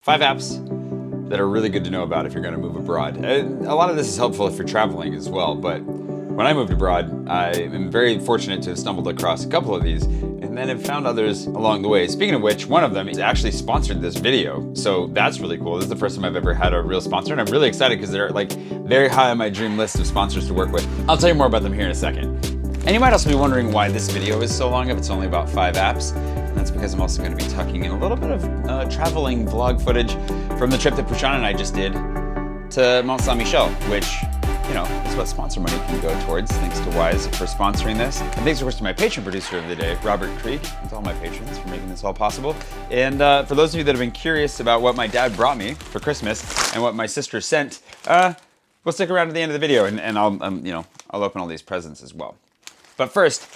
5 apps that are really good to know about if you're going to move abroad. And a lot of this is helpful if you're traveling as well, but when I moved abroad, I am very fortunate to have stumbled across a couple of these and then have found others along the way. Speaking of which, one of them actually sponsored this video, so that's really cool. This is the first time I've ever had a real sponsor, and I'm really excited because they're like very high on my dream list of sponsors to work with. I'll tell you more about them here in a second. And you might also be wondering why this video is so long if it's only about 5 apps. And that's because I'm also going to be tucking in a little bit of traveling vlog footage from the trip that Patron and I just did to Mont Saint-Michel, which, you know, is what sponsor money can go towards. Thanks to Wise for sponsoring this. And thanks of course to my patron producer of the day, Krieg, and to all my patrons for making this all possible. And for those of you that have been curious about what my dad brought me for Christmas and what my sister sent, we'll stick around to the end of the video and I'll open all these presents as well. But first,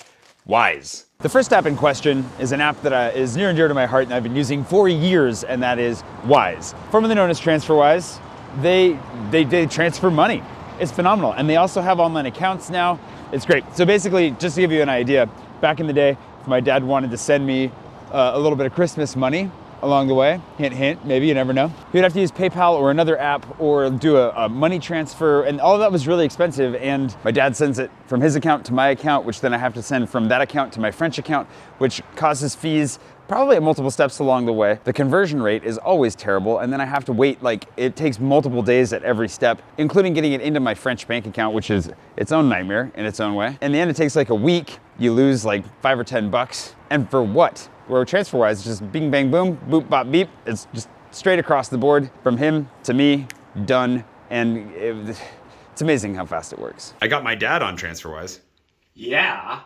Wise. The first app in question is an app that is near and dear to my heart and I've been using for years, and that is Wise. Formerly known as TransferWise, they transfer money. It's phenomenal. And they also have online accounts now. It's great. So basically, just to give you an idea, back in the day, if my dad wanted to send me a little bit of Christmas money along the way, hint, hint, maybe, you never know, he would have to use PayPal or another app or do a money transfer, and all of that was really expensive, and my dad sends it from his account to my account, which then I have to send from that account to my French account, which causes fees probably at multiple steps along the way. The conversion rate is always terrible, and then I have to wait, like, it takes multiple days at every step, including getting it into my French bank account, which is its own nightmare in its own way. In the end, it takes like a week. You lose like $5 or $10, and for what? Where TransferWise is just bing, bang, boom, boop, bop, beep. It's just straight across the board from him to me, done, and it's amazing how fast it works. I got my dad on TransferWise. Yeah.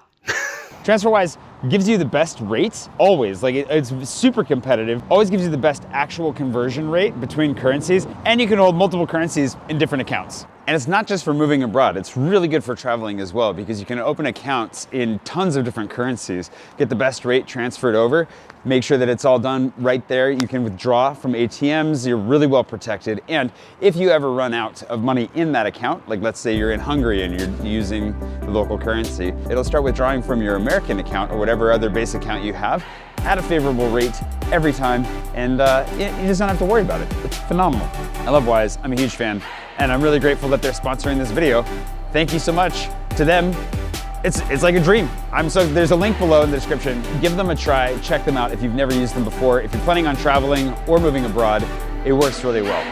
TransferWise gives you the best rates, always. Like it's super competitive, always gives you the best actual conversion rate between currencies, and you can hold multiple currencies in different accounts. And it's not just for moving abroad, it's really good for traveling as well, because you can open accounts in tons of different currencies, get the best rate transferred over, make sure that it's all done right there. You can withdraw from ATMs, you're really well protected. And if you ever run out of money in that account, like let's say you're in Hungary and you're using the local currency, it'll start withdrawing from your American account or whatever other base account you have at a favorable rate every time, and you just don't have to worry about it. It's phenomenal. I love Wise, I'm a huge fan, and I'm really grateful that they're sponsoring this video. Thank you so much to them. It's like a dream. There's a link below in the description. Give them a try, check them out if you've never used them before. If you're planning on traveling or moving abroad, it works really well.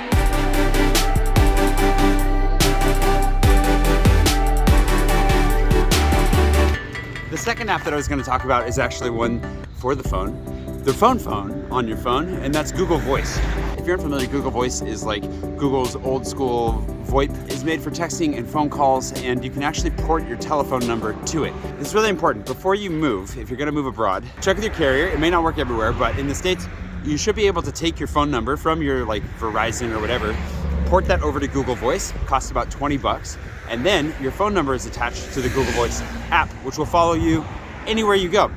The second app that I was going to talk about is actually one for the phone. The phone on your phone, and that's Google Voice. If you're unfamiliar, Google Voice is like Google's old school VoIP. It's made for texting and phone calls, and you can actually port your telephone number to it. It's really important. Before you move, if you're gonna move abroad, check with your carrier. It may not work everywhere, but in the States, you should be able to take your phone number from your like Verizon or whatever, port that over to Google Voice. It costs about $20, and then your phone number is attached to the Google Voice app, which will follow you anywhere you go.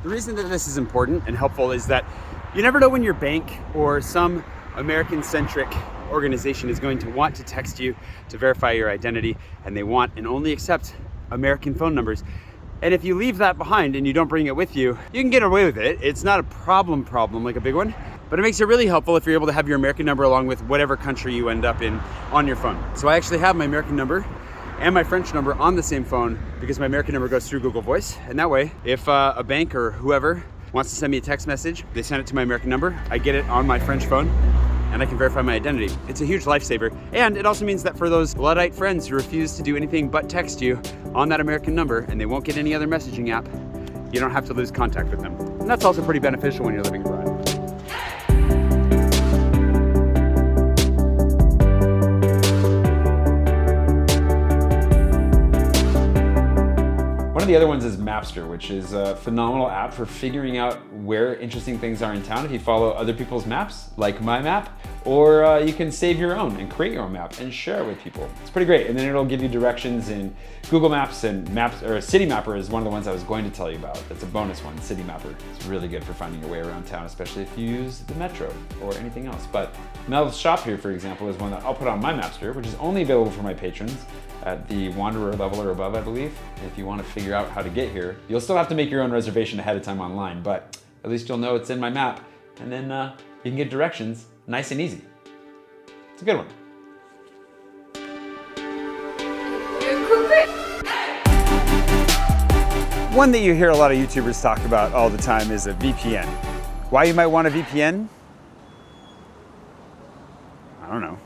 The reason that this is important and helpful is that you never know when your bank or some American-centric organization is going to want to text you to verify your identity, and they want and only accept American phone numbers. And if you leave that behind and you don't bring it with you, you can get away with it. It's not a problem like a big one, but it makes it really helpful if you're able to have your American number along with whatever country you end up in on your phone. So I actually have my American number and my French number on the same phone because my American number goes through Google Voice. And that way, if a bank or whoever wants to send me a text message, they send it to my American number, I get it on my French phone, and I can verify my identity. It's a huge lifesaver. And it also means that for those Luddite friends who refuse to do anything but text you on that American number, and they won't get any other messaging app, you don't have to lose contact with them. And that's also pretty beneficial when you're living abroad. One of the other ones is Mapster, which is a phenomenal app for figuring out where interesting things are in town if you follow other people's maps, like my map, or you can save your own and create your own map and share it with people. It's pretty great, and then it'll give you directions in Google Maps and Maps, or City Mapper is one of the ones I was going to tell you about. That's a bonus one, City Mapper. It's really good for finding your way around town, especially if you use the Metro or anything else. But Mel's Shop here, for example, is one that I'll put on my Mapster, which is only available for my patrons at the Wanderer level or above, I believe. If you want to figure out how to get here, you'll still have to make your own reservation ahead of time online, but at least you'll know it's in my map, and then you can get directions nice and easy. It's a good one. One that you hear a lot of YouTubers talk about all the time is a VPN. Why you might want a VPN? I don't know.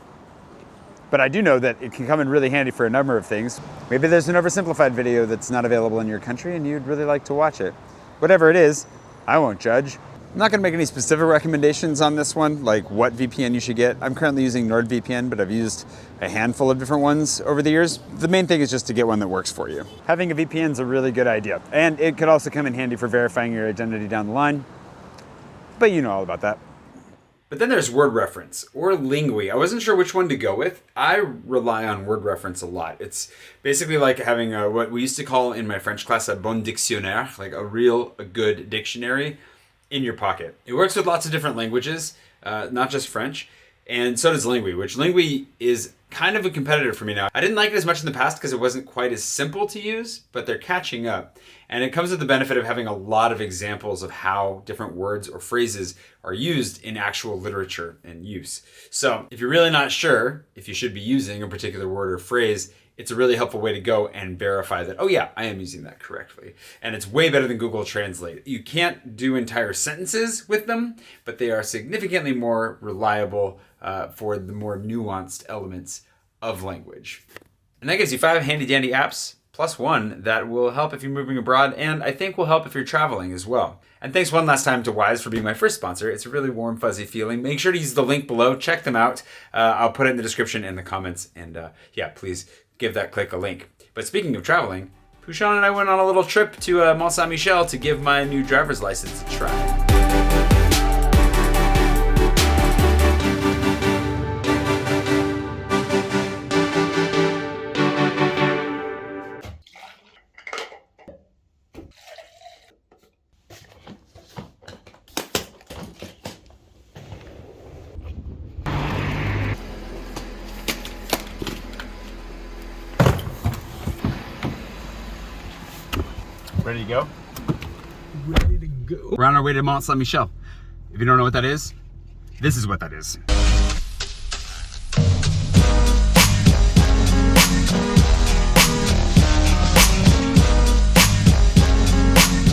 But I do know that it can come in really handy for a number of things. Maybe there's an oversimplified video that's not available in your country and you'd really like to watch it. Whatever it is, I won't judge. I'm not gonna make any specific recommendations on this one, like what VPN you should get. I'm currently using NordVPN, but I've used a handful of different ones over the years. The main thing is just to get one that works for you. Having a VPN is a really good idea. And it could also come in handy for verifying your identity down the line. But you know all about that. But then there's word reference or Lingui. I wasn't sure which one to go with. I rely on word reference a lot. It's basically like having what we used to call in my French class a bon dictionnaire, like a good dictionary in your pocket. It works with lots of different languages, not just French, and so does Lingui, which Lingui is kind of a competitor for me now. I didn't like it as much in the past because it wasn't quite as simple to use, but they're catching up. And it comes with the benefit of having a lot of examples of how different words or phrases are used in actual literature and use. So if you're really not sure if you should be using a particular word or phrase, it's a really helpful way to go and verify that, oh yeah, I am using that correctly. And it's way better than Google Translate. You can't do entire sentences with them, but they are significantly more reliable for the more nuanced elements of language. And that gives you 5 handy dandy apps, plus one that will help if you're moving abroad, and I think will help if you're traveling as well. And thanks one last time to Wise for being my first sponsor. It's a really warm, fuzzy feeling. Make sure to use the link below. Check them out. I'll put it in the description and the comments. And yeah, please give that click a link. But speaking of traveling, Pouchon and I went on a little trip to Mont Saint-Michel to give my new driver's license a try. Ready to go? Ready to go. We're on our way to Mont Saint-Michel. If you don't know what that is, this is what that is.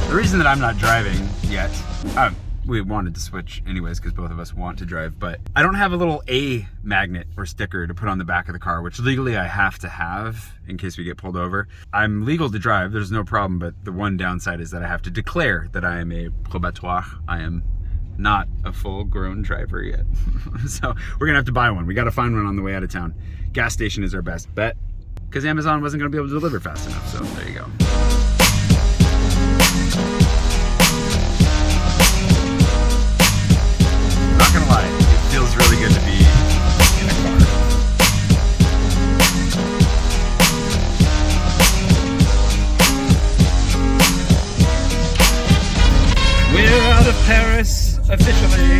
The reason that I'm not driving yet, we wanted to switch anyways because both of us want to drive, but I don't have a little A magnet or sticker to put on the back of the car, which legally I have to have in case we get pulled over. I'm legal to drive, there's no problem, but the one downside is that I have to declare that I am a probatoire. I am not a full-grown driver yet. So we're gonna have to buy one. We gotta find one on the way out of town. Gas station is our best bet because Amazon wasn't gonna be able to deliver fast enough, so there you go. Not gonna lie, it feels really good to be in a car. We're out of Paris officially.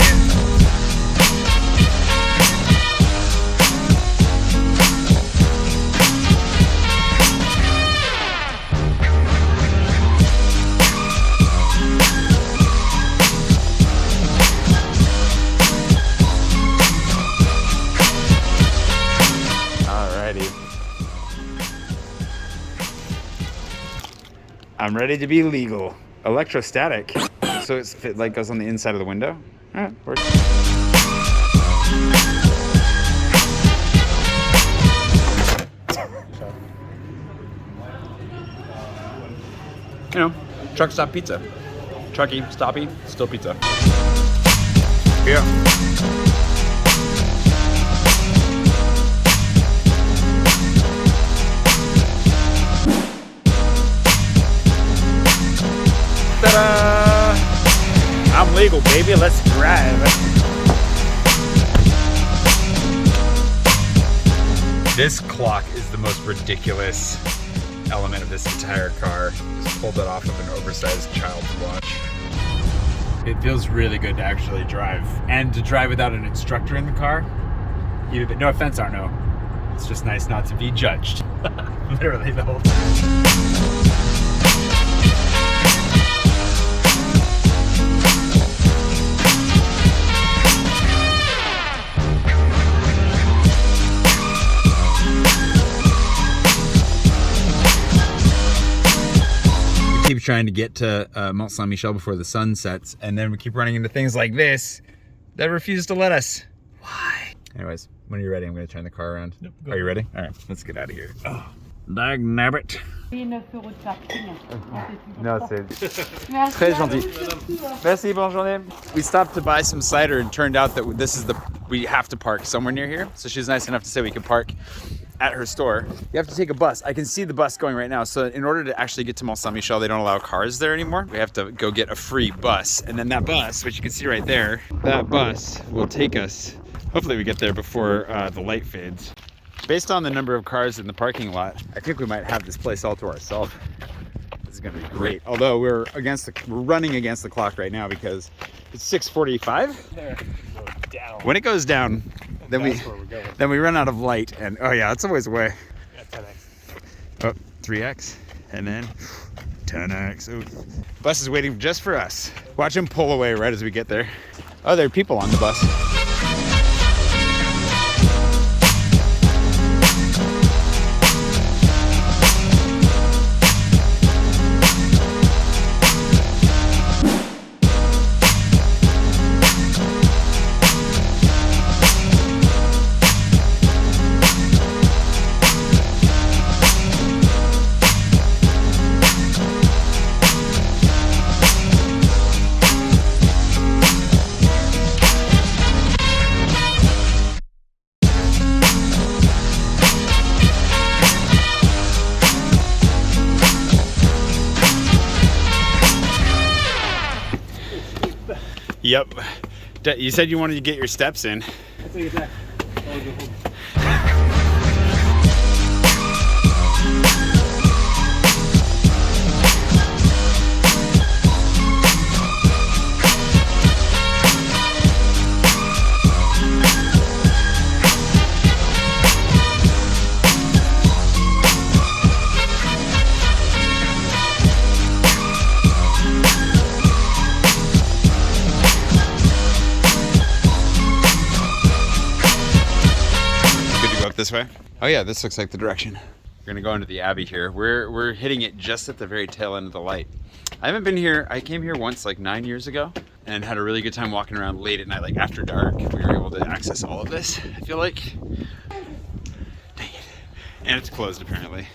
I'm ready to be legal. Electrostatic. So it like goes on the inside of the window. All right, works. You know, truck stop pizza. Trucky, stoppy, still pizza. Yeah. Ta-da! I'm legal, baby. Let's drive. This clock is the most ridiculous element of this entire car. Just pulled it off of an oversized child's watch. It feels really good to actually drive. And to drive without an instructor in the car. No offense, Arno. It's just nice not to be judged. Literally the whole time. trying to get to Mont Saint-Michel before the sun sets, and then we keep running into things like this that refuse to let us. Why? Anyways, when you're ready, I'm going to turn the car around. Yep, Are you ready? All right, let's get out of here. Oh, dag nabbit. No, c'est très gentil. Merci, bonne journée. We stopped to buy some cider and turned out that we have to park somewhere near here. So she was nice enough to say we could park at her store. You have to take a bus. I can see the bus going right now. So in order to actually get to Mont Saint-Michel, they don't allow cars there anymore. We have to go get a free bus. And then that bus, which you can see right there, that bus will take us, hopefully we get there before the light fades. Based on the number of cars in the parking lot, I think we might have this place all to ourselves. This is gonna be great. Although we're running against the clock right now because it's 6:45. There. Down. When it goes down, then we run out of light, and oh yeah, it's a ways away. Yeah, 10x. Oh, 3x, and then 10x. Ooh. Bus is waiting just for us. Watch him pull away right as we get there. Oh, there are people on the bus. Yep. You said you wanted to get your steps in. I'll take it back. I'll go home. This way? Oh yeah, this looks like the direction. We're gonna go into the Abbey here. We're hitting it just at the very tail end of the light. I haven't been here. I came here once like 9 years ago and had a really good time walking around late at night, like after dark. We were able to access all of this, I feel like. Dang it. And it's closed apparently.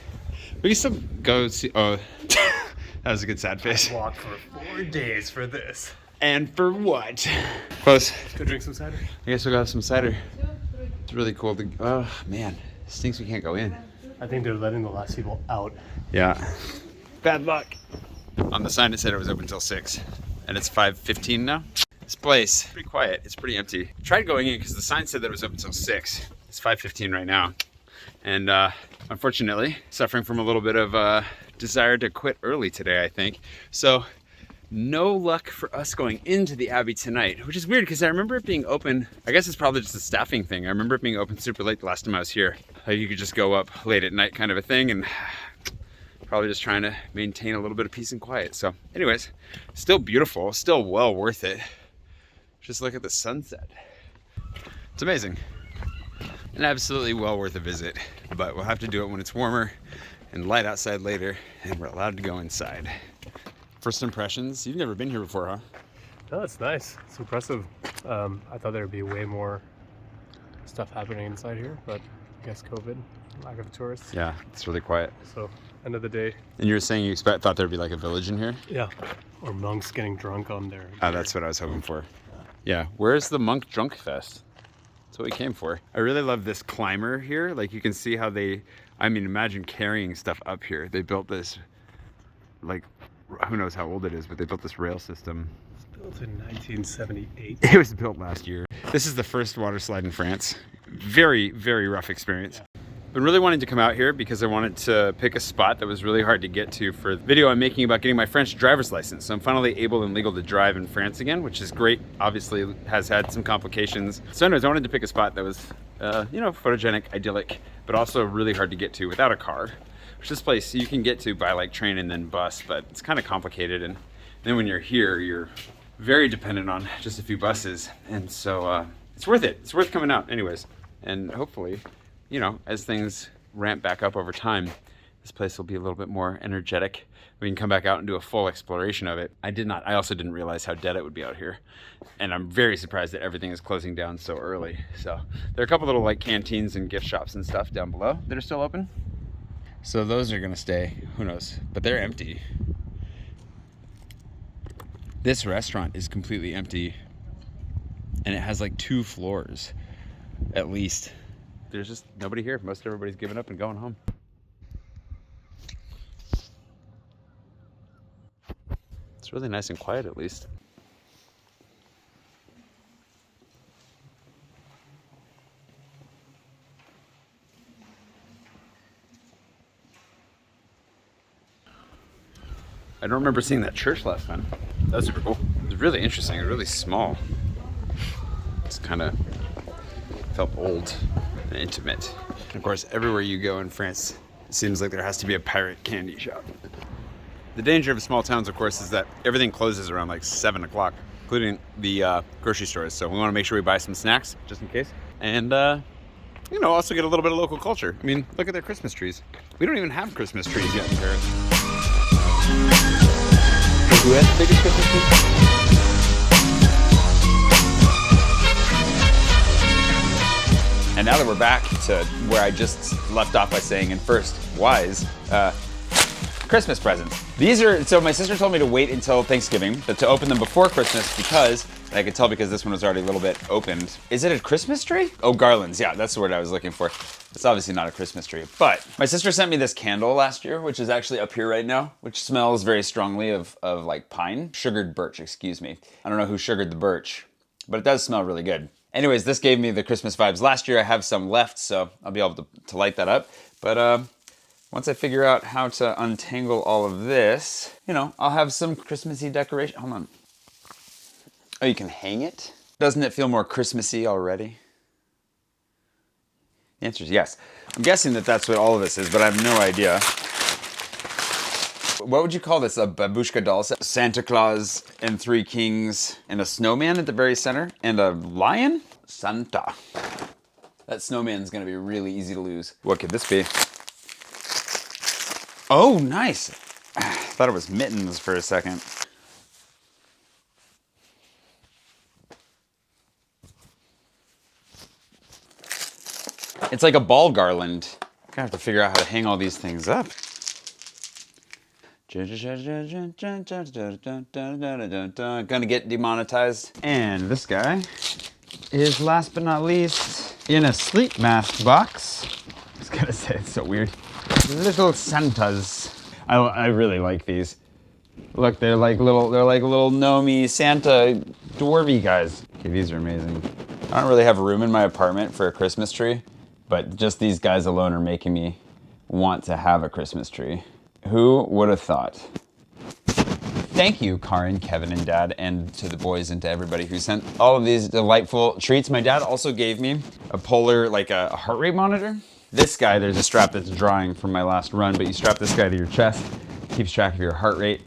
We can still go see, oh, that was a good sad face. I walked for 4 days for this. And for what? Close. Go drink some cider. I guess we'll go have some cider. It's really cool to, oh man, it stinks we can't go in. I think they're letting the last people out. Yeah. Bad luck. On the sign it said it was open until 6 and it's 5:15 now. This place, pretty quiet, it's pretty empty. I tried going in because the sign said that it was open until 6. It's 5:15 right now. And unfortunately, suffering from a little bit of desire to quit early today, I think. So no luck for us going into the Abbey tonight, which is weird because I remember it being open. I guess it's probably just a staffing thing. I remember it being open super late the last time I was here. You could just go up late at night kind of a thing, and probably just trying to maintain a little bit of peace and quiet. So anyways, still beautiful, still well worth it. Just look at the sunset. It's amazing. And absolutely well worth a visit, but we'll have to do it when it's warmer and light outside later and we're allowed to go inside. First impressions, you've never been here before, huh? No, it's nice. It's impressive. I thought there would be way more stuff happening inside here, but I guess COVID, lack of tourists. Yeah, it's really quiet. So, end of the day. And you were saying you thought there'd be like a village in here? Yeah, or monks getting drunk on their... Oh, that's what I was hoping for. Yeah, where's the Monk Drunk Fest? That's what we came for. I really love this climber here. Like you can see how they, I mean, imagine carrying stuff up here. They built this, like, who knows how old it is, but they built this rail system. Built in 1978. It was built last year. This is the first water slide in France. Very, very rough experience. Yeah. Been really wanting to come out here because I wanted to pick a spot that was really hard to get to for the video I'm making about getting my French driver's license. So I'm finally able and legal to drive in France again, which is great. Obviously has had some complications. So anyways, I wanted to pick a spot that was, you know, photogenic, idyllic, but also really hard to get to without a car. Which this place you can get to by like train and then bus, but it's kind of complicated. And then when you're here, you're very dependent on just a few buses. And so it's worth it. It's worth coming out anyways. And hopefully, you know, as things ramp back up over time, this place will be a little bit more energetic. we can come back out and do a full exploration of it. I also didn't realize how dead it would be out here. And I'm very surprised that everything is closing down so early. So there are a couple little like canteens and gift shops and stuff down below that are still open. So those are gonna stay, who knows, but they're empty. This restaurant is completely empty and it has like 2 floors at least. There's just nobody here. Most everybody's given up and going home. It's really nice and quiet at least. I don't remember seeing that church last time. That was super cool. It was really interesting. It was really small. It's kind of felt old and intimate. And of course, everywhere you go in France, it seems like there has to be a pirate candy shop. The danger of small towns, of course, is that everything closes around like 7 o'clock, including the grocery stores. So we want to make sure we buy some snacks just in case. And, you know, also get a little bit of local culture. I mean, look at their Christmas trees. We don't even have Christmas trees yet in Paris. Who has the biggest Christmas tree? And now that we're back to where I just left off by saying in first, wise, Christmas presents. These are, so my sister told me to wait until Thanksgiving, but to open them before Christmas because, I could tell because this one was already a little bit opened. Is it a Christmas tree? Oh, garlands, yeah, that's the word I was looking for. It's obviously not a Christmas tree, but my sister sent me this candle last year, which is actually up here right now, which smells very strongly of like pine. Sugared birch, excuse me. I don't know who sugared the birch, but it does smell really good. Anyways, this gave me the Christmas vibes last year. I have some left, so I'll be able to light that up. But once I figure out how to untangle all of this, you know, I'll have some Christmassy decoration. Hold on. Oh, you can hang it? Doesn't it feel more Christmassy already? The answer is yes. I'm guessing that that's what all of this is, but I have no idea. What would you call this? A babushka doll set? Santa Claus and 3 kings and a snowman at the very center and a lion? Santa. That snowman's gonna be really easy to lose. What could this be? Oh, nice. I thought it was mittens for a second. It's like a ball garland. I'm gonna have to figure out how to hang all these things up. Gonna get demonetized. And this guy is last but not least in a sleep mask box. I was gonna say it's so weird. Little Santas. I really like these. Look, they're like little gnomey Santa dwarvy guys. Okay, these are amazing. I don't really have room in my apartment for a Christmas tree, but just these guys alone are making me want to have a Christmas tree. Who would have thought? Thank you, Karin, Kevin, and Dad, and to the boys and to everybody who sent all of these delightful treats. My dad also gave me a Polar, like a heart rate monitor. This guy, there's a strap that's drawing from my last run, but you strap this guy to your chest, keeps track of your heart rate,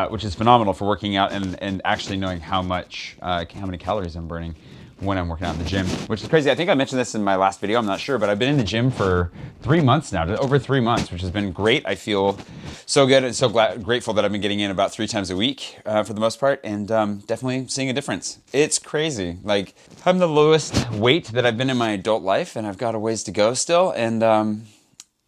which is phenomenal for working out and actually knowing how many calories I'm burning when I'm working out in the gym, which is crazy. I think I mentioned this in my last video, I'm not sure, but I've been in the gym for 3 months now, over 3 months, which has been great. I feel so good and so grateful that I've been getting in about 3 times a week for the most part, and definitely seeing a difference. It's crazy. Like, I'm the lowest weight that I've been in my adult life, and I've got a ways to go still, and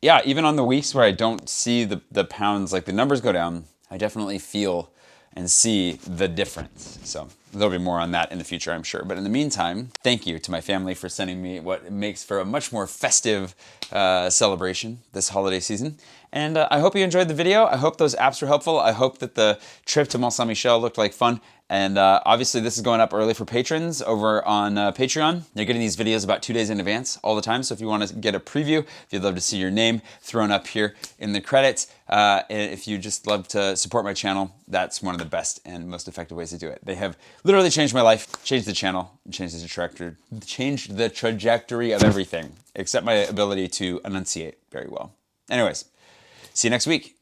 yeah, even on the weeks where I don't see the pounds, like the numbers go down, I definitely feel and see the difference. So there'll be more on that in the future, I'm sure. But in the meantime, thank you to my family for sending me what makes for a much more festive celebration this holiday season. And I hope you enjoyed the video. I hope those apps were helpful. I hope that the trip to Mont Saint-Michel looked like fun. And obviously this is going up early for patrons over on Patreon. They're getting these videos about 2 days in advance all the time. So if you want to get a preview, if you'd love to see your name thrown up here in the credits, and if you just love to support my channel, that's one of the best and most effective ways to do it. They have literally changed my life, changed the channel, changed the trajectory of everything, except my ability to enunciate very well. Anyways, see you next week.